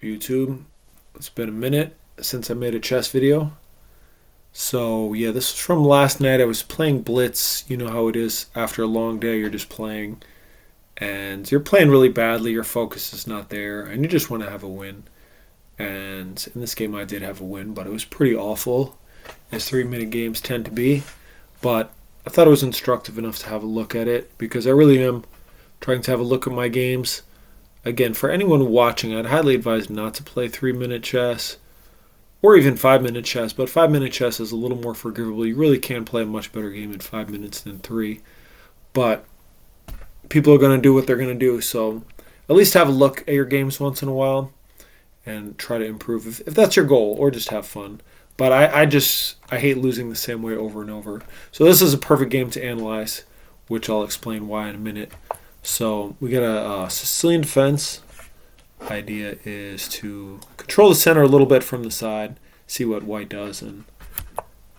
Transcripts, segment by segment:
YouTube. It's been a minute since I made a chess video. So yeah, this is from last night. I was playing Blitz. You know how it is after a long day, you're just playing and you're playing really badly, your focus is not there, and you just want to have a win. And in this game I did have a win, but it was pretty awful, as 3-minute games tend to be. But I thought it was instructive enough to have a look at it, because I really am trying to have a look at my games. Again, for anyone watching, I'd highly advise not to play 3-minute chess or even 5-minute chess, but 5-minute chess is a little more forgivable. You really can play a much better game in 5 minutes than 3. But people are going to do what they're going to do, so at least have a look at your games once in a while and try to improve if that's your goal, or just have fun. But I hate losing the same way over and over. So this is a perfect game to analyze, which I'll explain why in a minute. So we got a Sicilian defense. Idea is to control the center a little bit from the side, see what white does, and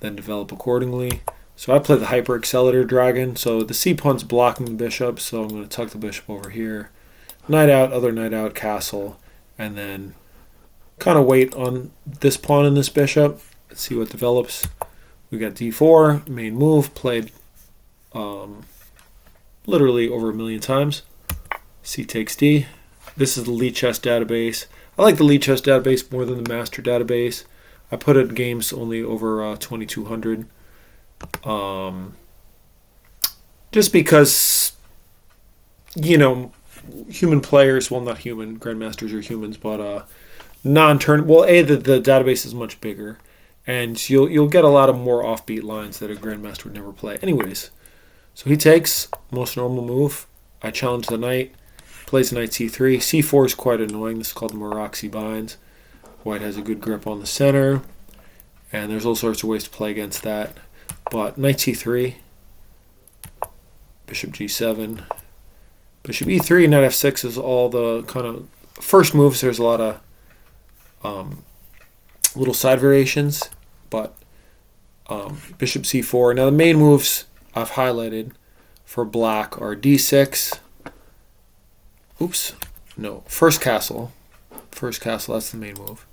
then develop accordingly. So I play the Hyper Accelerator Dragon. So the C pawn's blocking the bishop, so I'm going to tuck the bishop over here. Knight out, other knight out, castle, and then kind of wait on this pawn and this bishop. Let's see what develops. We got d4, main move, played literally over a million times. C takes d. This is the Lichess database. I like the Lichess database more than the Master database. I put it in games only over 2200. Just because, human players, well, not human, grandmasters are humans, but non-turn, well, the database is much bigger, and you'll get a lot of more offbeat lines that a grandmaster would never play. Anyways, so he takes, most normal move. I challenge the knight, plays knight c3. c4 is quite annoying. This is called the Maroczy bind. White has a good grip on the center, and there's all sorts of ways to play against that. But knight c3, bishop g7, bishop e3, knight f6 is all the kind of first moves. There's a lot of little side variations, but bishop c4. Now the main moves I've highlighted for black are d6. Oops, no, first castle. First castle, that's the main move.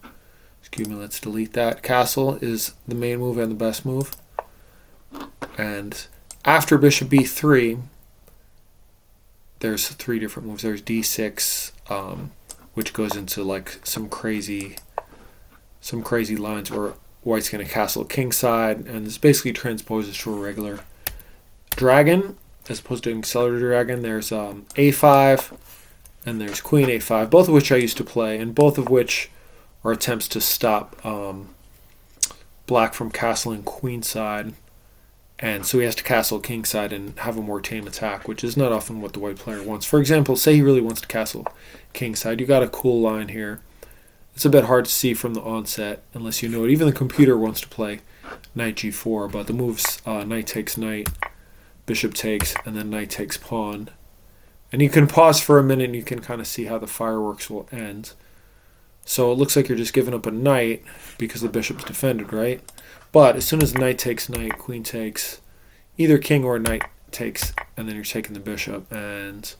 Excuse me, let's delete that. Castle is the main move and the best move. And after bishop b3, there's 3 different moves. There's d6, which goes into like some crazy lines where white's going to castle kingside, and this basically transposes to a regular dragon as opposed to an accelerator dragon. There's a5, and there's queen a5, both of which I used to play, and both of which are attempts to stop black from castling queenside. And so he has to castle kingside and have a more tame attack, which is not often what the white player wants. For example, say he really wants to castle kingside. You got a cool line here. It's a bit hard to see from the onset unless you know it. Even the computer wants to play knight g4, but the moves knight takes knight, bishop takes, and then knight takes pawn. And you can pause for a minute and you can kind of see how the fireworks will end. So it looks like you're just giving up a knight because the bishop's defended, right? But as soon as knight takes knight, queen takes, either king or knight takes, and then you're taking the bishop. And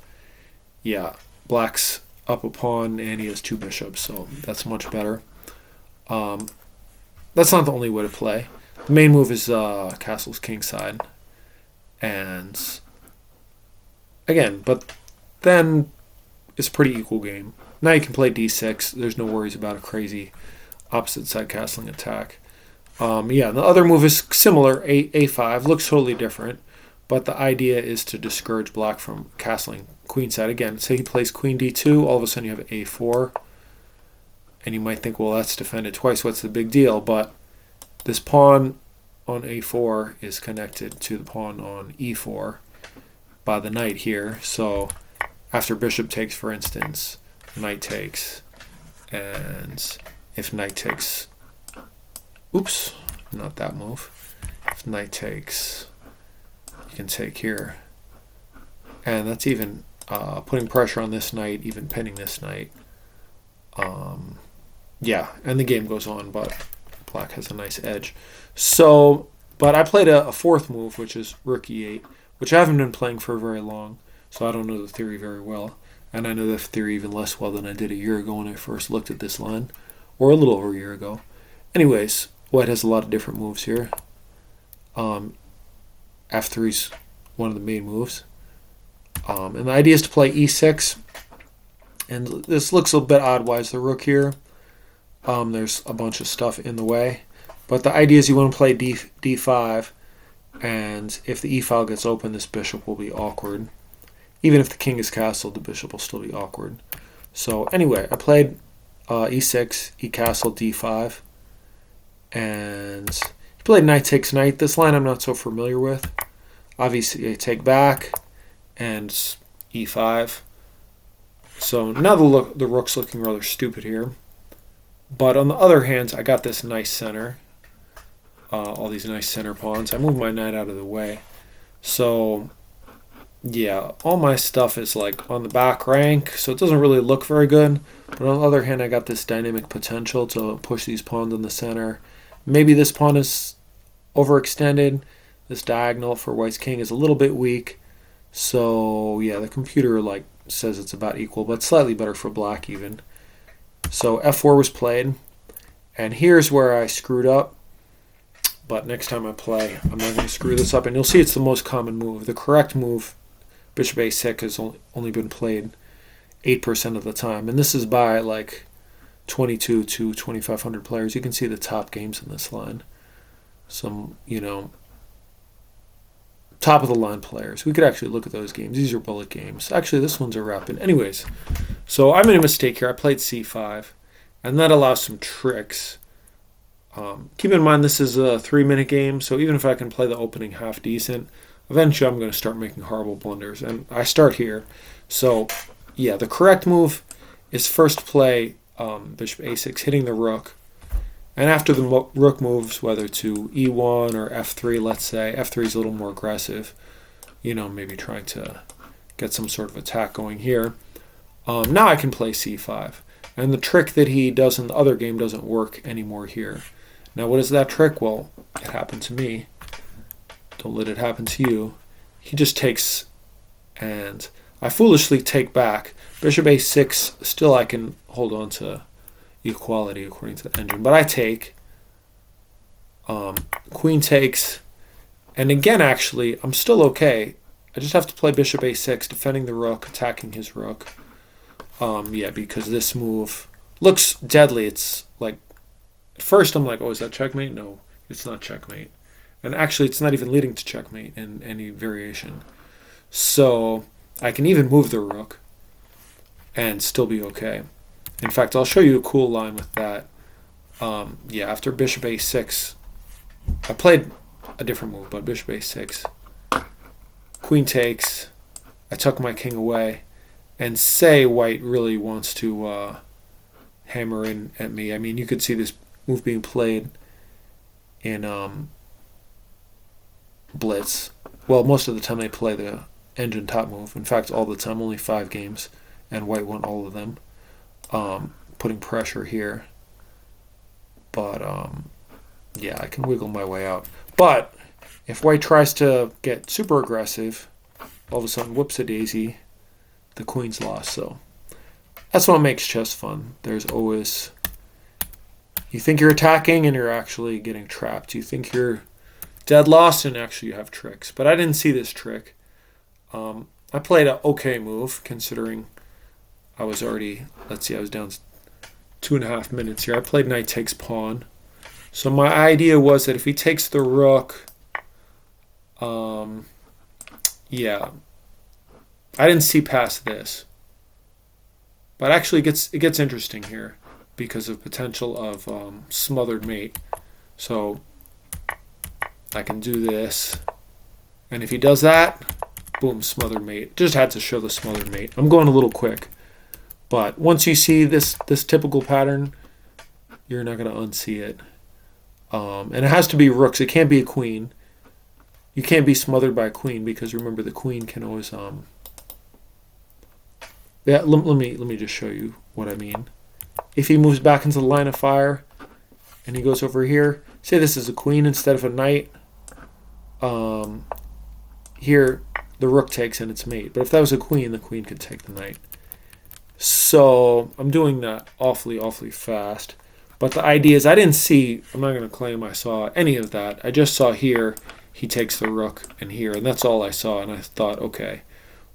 yeah, black's up a pawn and he has 2 bishops, so that's much better. That's not the only way to play. The main move is castles kingside. And again, but then it's a pretty equal game. Now you can play d6. There's no worries about a crazy opposite side castling attack. The other move is similar. A5 looks totally different, but the idea is to discourage black from castling queenside. Again, say he plays queen d2, all of a sudden you have a4, and you might think, well, that's defended twice. What's the big deal? But this pawn on a4 is connected to the pawn on e4 by the knight here. So after bishop takes, for instance, knight takes, and if knight takes, oops, not that move. If knight takes, you can take here. And that's even putting pressure on this knight, even pinning this knight. And the game goes on, but black has a nice edge. So, but I played a 4th move, which is rook e8, which I haven't been playing for very long, so I don't know the theory very well. And I know the theory even less well than I did a year ago when I first looked at this line, or a little over a year ago. Anyways, white has a lot of different moves here. F3's one of the main moves. And the idea is to play e6. And this looks a bit odd. Why is the rook here? There's a bunch of stuff in the way. But the idea is you want to play d5. And if the e-file gets open, this bishop will be awkward. Even if the king is castled, the bishop will still be awkward. So anyway, I played e6, e-castle, d5. And he played knight takes knight. This line I'm not so familiar with. Obviously, I take back and e5. So now the rook's looking rather stupid here. But on the other hand, I got this nice center. All these nice center pawns. I moved my knight out of the way. So, yeah, all my stuff is like on the back rank, so it doesn't really look very good. But on the other hand, I got this dynamic potential to push these pawns in the center. Maybe this pawn is overextended. This diagonal for white's king is a little bit weak. So, yeah, the computer like says it's about equal, but slightly better for black even. So f4 was played, and here's where I screwed up. But next time I play, I'm not going to screw this up. And you'll see it's the most common move. The correct move, bishop a6, has only been played 8% of the time. And this is by like 22 to 2,500 players. You can see the top games in this line. Some, top of the line players. We could actually look at those games. These are bullet games. Actually, this one's a rapid. Anyways, so I made a mistake here. I played c5, and that allows some tricks. Keep in mind this is a 3-minute game, so even if I can play the opening half decent, eventually I'm going to start making horrible blunders, and I start here. So, yeah, the correct move is first play bishop a6, hitting the rook, and after the rook moves, whether to e1 or f3, let's say, f3 is a little more aggressive, maybe trying to get some sort of attack going here. Now I can play c5, and the trick that he does in the other game doesn't work anymore here. Now, what is that trick? Well, it happened to me. Don't let it happen to you. He just takes, and I foolishly take back. Bishop a6, still I can hold on to equality according to the engine. But I take, queen takes, and again, actually, I'm still okay. I just have to play bishop a6, defending the rook, attacking his rook. Yeah, because this move looks deadly. It's like, at first I'm like, oh, is that checkmate? No, it's not checkmate. And actually, it's not even leading to checkmate in any variation. So I can even move the rook and still be okay. In fact, I'll show you a cool line with that. Yeah, after bishop a6, I played a different move, but bishop a6, queen takes, I tuck my king away, and say white really wants to hammer in at me. I mean, you could see this move being played in Blitz. Well, most of the time they play the engine top move. In fact, all the time, only 5 games, and white won all of them. Putting pressure here. But, yeah, I can wiggle my way out. But if white tries to get super aggressive, all of a sudden, whoops-a-daisy, the queen's lost. So that's what makes chess fun. There's always, you think you're attacking and you're actually getting trapped. You think you're dead lost and actually you have tricks. But I didn't see this trick. I played an okay move considering I was already, let's see, I was down 2.5 minutes here. I played knight takes pawn. So my idea was that if he takes the rook, yeah, I didn't see past this. But actually it gets interesting here because of potential of smothered mate. So I can do this. And if he does that, boom, smothered mate. Just had to show the smothered mate. I'm going a little quick. But once you see this typical pattern, you're not going to unsee it. And it has to be rooks. It can't be a queen. You can't be smothered by a queen because remember the queen can always yeah, let me just show you what I mean. If he moves back into the line of fire and he goes over here, say this is a queen instead of a knight. Here the rook takes and it's mate. But if that was a queen, the queen could take the knight. So I'm doing that awfully fast. But the idea is, I'm not going to claim I saw any of that. I just saw here, he takes the rook and here, and that's all I saw. And I thought, okay,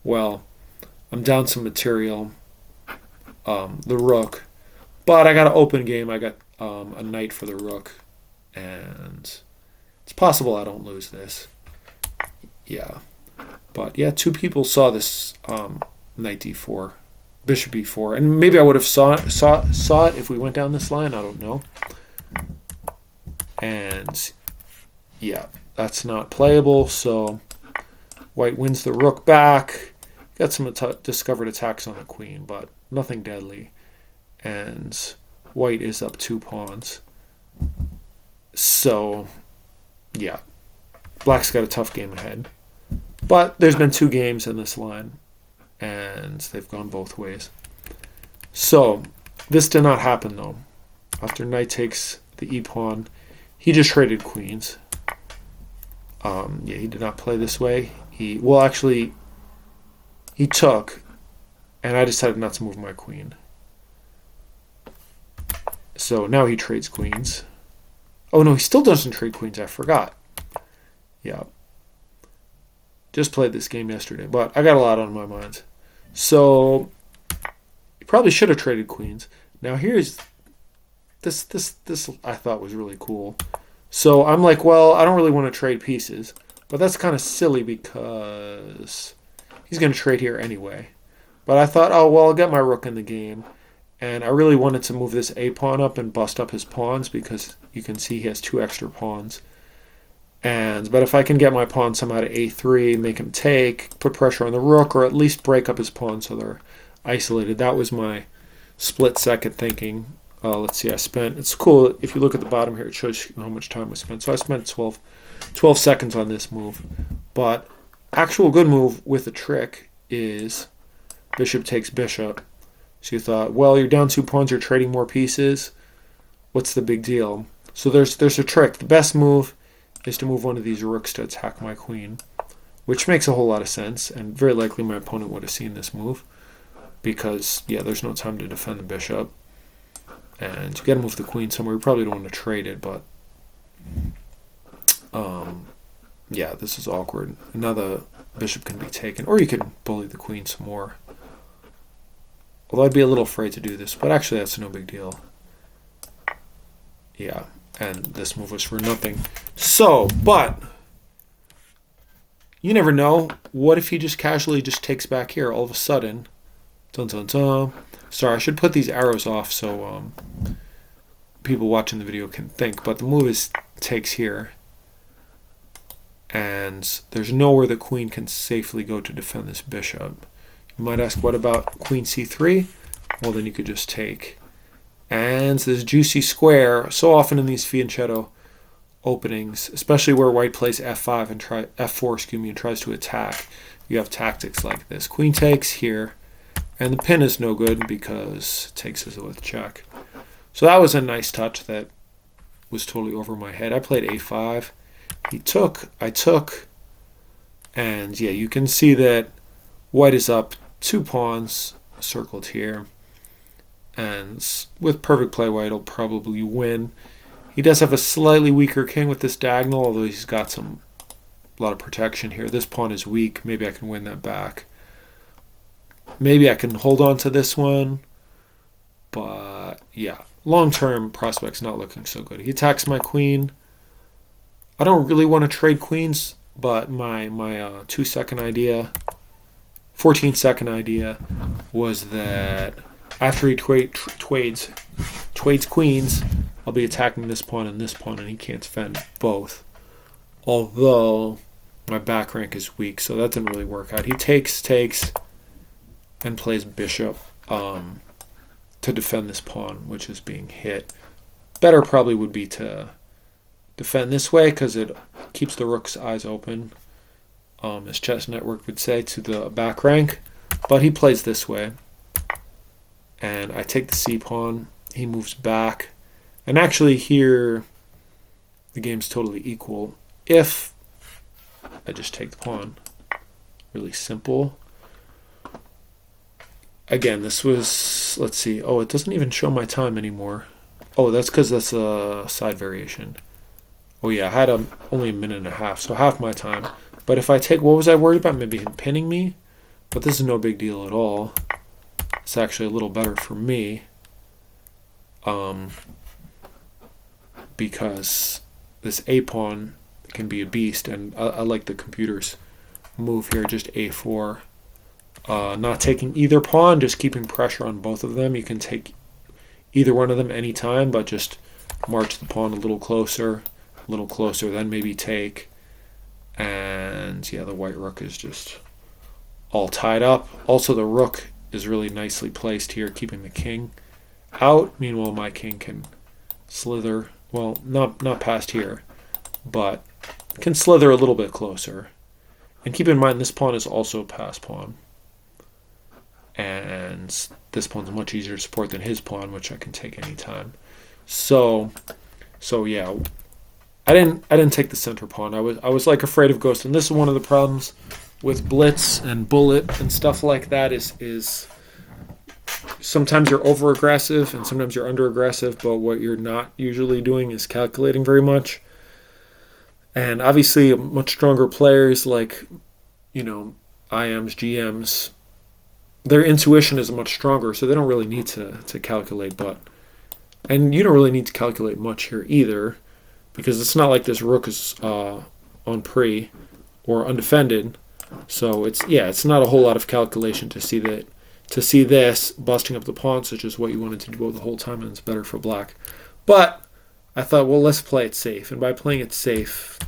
well, I'm down some material, the rook, but I got an open game. I got a knight for the rook, and it's possible I don't lose this. Yeah. But yeah, two people saw this knight d4, bishop e4, and maybe I would have saw it if we went down this line. I don't know. And yeah, that's not playable. So white wins the rook back. Got some discovered attacks on the queen, but nothing deadly. And white is up 2 pawns. So yeah, black's got a tough game ahead. But there's been 2 games in this line, and they've gone both ways. So this did not happen, though. After knight takes the e-pawn, he just traded queens. Yeah, he did not play this way. He took, and I decided not to move my queen. So now he trades queens. Oh, no, he still doesn't trade queens. I forgot. Yeah. Just played this game yesterday, but I got a lot on my mind. So you probably should have traded queens. Now here's this I thought was really cool. So I'm like, well, I don't really want to trade pieces, but that's kind of silly because he's going to trade here anyway. But I thought, oh, well, I'll get my rook in the game. And I really wanted to move this a pawn up and bust up his pawns because you can see he has 2 extra pawns. But if I can get my pawn somehow to a3, make him take, put pressure on the rook, or at least break up his pawns so they're isolated. That was my split-second thinking. Let's see, it's cool, if you look at the bottom here, it shows you how much time was spent. So I spent 12 seconds on this move. But actual good move with a trick is bishop takes bishop. So you thought, well, you're down 2 pawns, you're trading more pieces. What's the big deal? So there's a trick. The best move is to move one of these rooks to attack my queen, which makes a whole lot of sense, and very likely my opponent would have seen this move because, yeah, there's no time to defend the bishop. And you got to move the queen somewhere. You probably don't want to trade it, but yeah, this is awkward. Now the bishop can be taken, or you could bully the queen some more. Although I'd be a little afraid to do this, but actually that's no big deal. Yeah, and this move was for nothing. So, but you never know. What if he just casually just takes back here all of a sudden? Dun dun dun. Sorry, I should put these arrows off so people watching the video can think. But the move is takes here. And there's nowhere the queen can safely go to defend this bishop. You might ask, what about queen c3? Well, then you could just take. And this juicy square, so often in these fianchetto openings, especially where white plays f5 and f4, and tries to attack, you have tactics like this. Queen takes here, and the pin is no good because takes is with check. So that was a nice touch that was totally over my head. I played a5. He took, I took, and yeah, you can see that white is up 2 pawns circled here. And with perfect play, white will probably win. He does have a slightly weaker king with this diagonal, although he's got a lot of protection here. This pawn is weak. Maybe I can win that back. Maybe I can hold on to this one. But yeah, long-term prospects not looking so good. He attacks my queen. I don't really want to trade queens, but my 2-second idea, 14-second idea was that after he trades queens, I'll be attacking this pawn, and he can't defend both. Although my back rank is weak, so that didn't really work out. He takes, and plays bishop to defend this pawn, which is being hit. Better probably would be to defend this way because it keeps the rook's eyes open, as Chess Network would say, to the back rank. But he plays this way. And I take the c-pawn. He moves back. And actually here, the game's totally equal. If I just take the pawn. Really simple. again, this was, let's see. Oh, it doesn't even show my time anymore. Oh, that's because that's a side variation. Oh yeah, I had only a minute and a half, so half my time. But if I take, what was I worried about? Maybe him pinning me? But this is no big deal at all. It's actually a little better for me. Because this A pawn can be a beast, and I like the computer's move here, just A4. Not taking either pawn, just keeping pressure on both of them. You can take either one of them anytime, but just march the pawn a little closer, then maybe take. And yeah, the white rook is just all tied up. Also, the rook is really nicely placed here, keeping the king out. Meanwhile, my king can slither. Well, not past here, but can slither a little bit closer. And keep in mind, this pawn is also a pass pawn. And this pawn's much easier to support than his pawn, which I can take anytime. So yeah, I didn't take the center pawn. I was like afraid of ghost, and this is one of the problems with blitz and bullet and stuff like that. Is sometimes you're over aggressive and sometimes you're under aggressive, but what you're not usually doing is calculating very much. And obviously, much stronger players like, IMs, GMs, their intuition is much stronger, so they don't really need to calculate. And you don't really need to calculate much here either, because it's not like this rook is on pre or undefended. So it's not a whole lot of calculation to see that. To see this busting up the pawns, which is what you wanted to do the whole time, and it's better for black. But I thought, well, let's play it safe. And by playing it safe,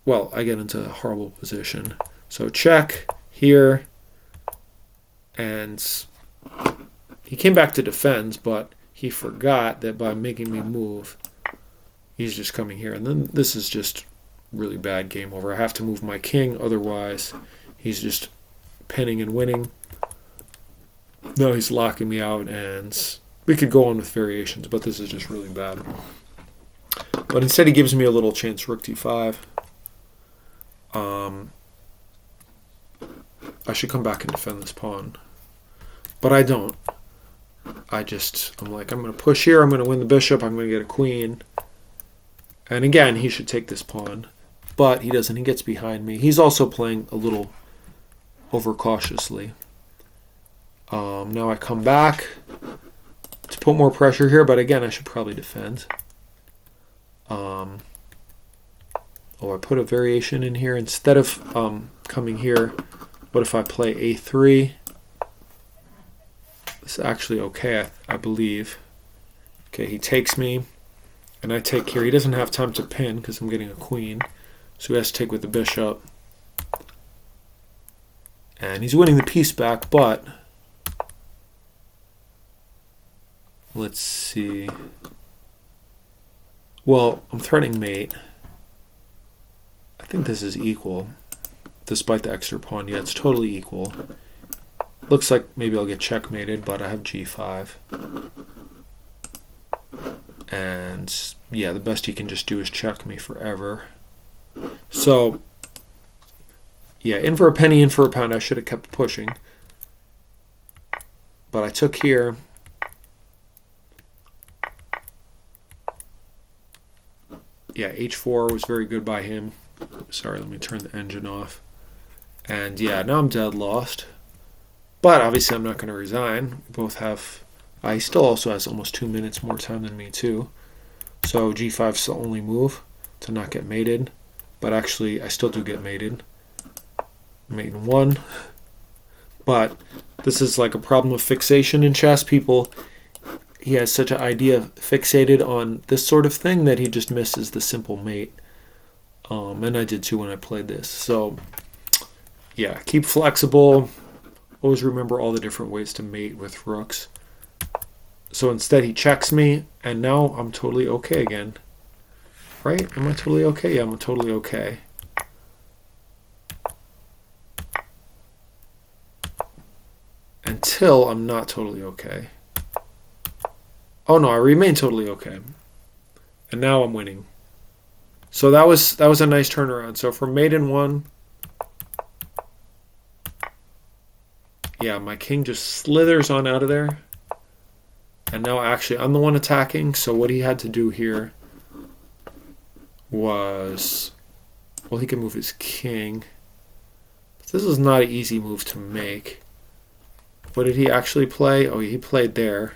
well, I get into a horrible position. So check here. And he came back to defend, but he forgot that by making me move, he's just coming here. And then this is just really bad game over. I have to move my king, otherwise he's just pinning and winning. No, he's locking me out, and we could go on with variations, but this is just really bad. But instead he gives me a little chance, rook d5. I should come back and defend this pawn. But I don't. I'm like, I'm going to push here, I'm going to win the bishop, I'm going to get a queen. And again, he should take this pawn. But he doesn't, he gets behind me. He's also playing a little overcautiously. Now I come back to put more pressure here, but again, I should probably defend. I put a variation in here. Instead of coming here, what if I play a3? This is actually okay, I believe. Okay, he takes me, and I take here. He doesn't have time to pin because I'm getting a queen, so he has to take with the bishop. And he's winning the piece back, but let's see. Well, I'm threatening mate. I think this is equal, despite the extra pawn. Yeah, it's totally equal. Looks like maybe I'll get checkmated, but I have g5. And yeah, the best he can just do is check me forever. So yeah, in for a penny, in for a pound. I should have kept pushing. But I took here. Yeah, h4 was very good by him. Sorry, let me turn the engine off. And yeah, now I'm dead lost. But obviously I'm not going to resign. We both have... he still also has almost 2 minutes more time than me too. So g5 is the only move to not get mated. But actually, I still do get mated. Mate in 1. But this is like a problem of fixation in chess. He has such an idea fixated on this sort of thing that he just misses the simple mate. And I did too when I played this. So yeah, keep flexible. Always remember all the different ways to mate with rooks. So instead he checks me, and now I'm totally okay again. Right? Am I totally okay? Yeah, I'm totally okay. Until I'm not totally okay. Oh no, I remain totally okay. And now I'm winning. So that was a nice turnaround. So from mate in 1, yeah, my king just slithers on out of there. And now actually I'm the one attacking, so what he had to do here was, well, he can move his king. This is not an easy move to make. What did he actually play? Oh, he played there.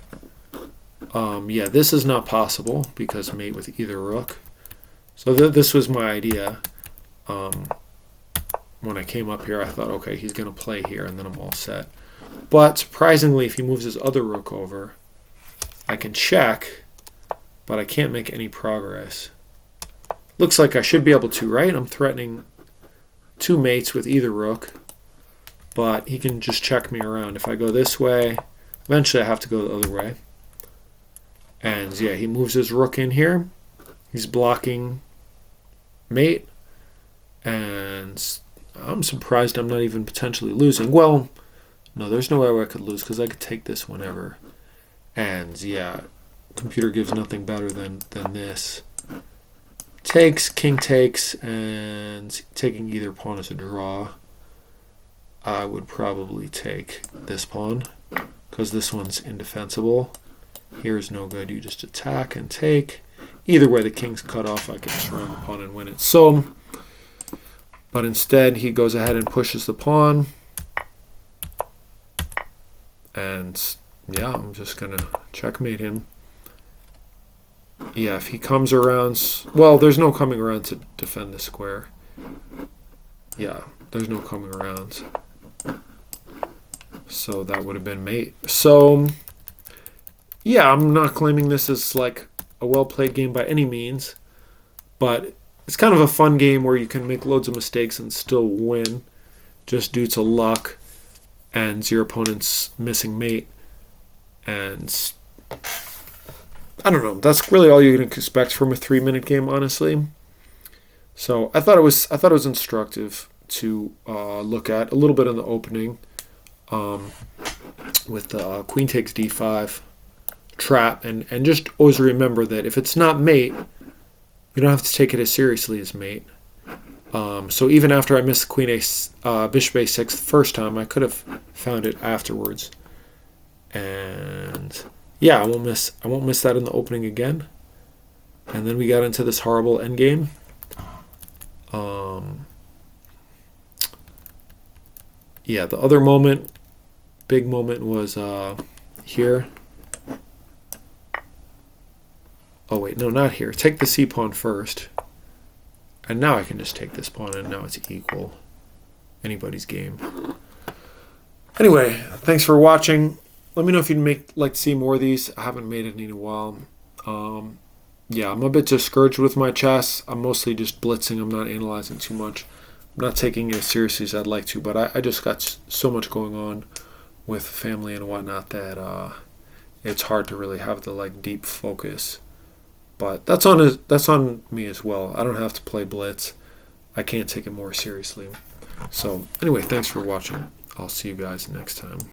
Yeah, this is not possible because mate with either rook. So this was my idea. When I came up here, I thought, okay, he's going to play here, and then I'm all set. But surprisingly, if he moves his other rook over, I can check, but I can't make any progress. Looks like I should be able to, right? I'm threatening 2 mates with either rook, but he can just check me around. If I go this way, eventually I have to go the other way. And yeah, he moves his rook in here. He's blocking mate, and I'm surprised I'm not even potentially losing. Well, no, there's no way where I could lose because I could take this whenever. And yeah, computer gives nothing better than this. Takes, king takes, and taking either pawn is a draw. I would probably take this pawn because this one's indefensible. Here's no good. You just attack and take. Either way, the king's cut off. I can just round the pawn and win it. So, but instead, he goes ahead and pushes the pawn. And yeah, I'm just going to checkmate him. Yeah, if he comes around... Well, there's no coming around to defend the square. Yeah, there's no coming around. So that would have been mate. So, yeah, I'm not claiming this as like a well-played game by any means. But it's kind of a fun game where you can make loads of mistakes and still win. Just due to luck and your opponent's missing mate. And I don't know. That's really all you can expect from a 3-minute game, honestly. So I thought it was instructive to look at a little bit in the opening with the queen takes d5 trap, and just always remember that if it's not mate, you don't have to take it as seriously as mate. So even after I missed queen bishop a6 the first time, I could have found it afterwards. And yeah, I won't miss that in the opening again. And then we got into this horrible endgame. Yeah, the other big moment was here. Oh wait, no, not here. Take the c pawn first. And now I can just take this pawn, and now it's equal. Anybody's game. Anyway, thanks for watching. Let me know if you'd like to see more of these. I haven't made any in a while. Yeah, I'm a bit discouraged with my chess. I'm mostly just blitzing. I'm not analyzing too much. I'm not taking it as seriously as I'd like to, but I just got so much going on with family and whatnot that it's hard to really have the deep focus. But that's on me as well. I don't have to play blitz. I can't take it more seriously. So anyway, thanks for watching. I'll see you guys next time.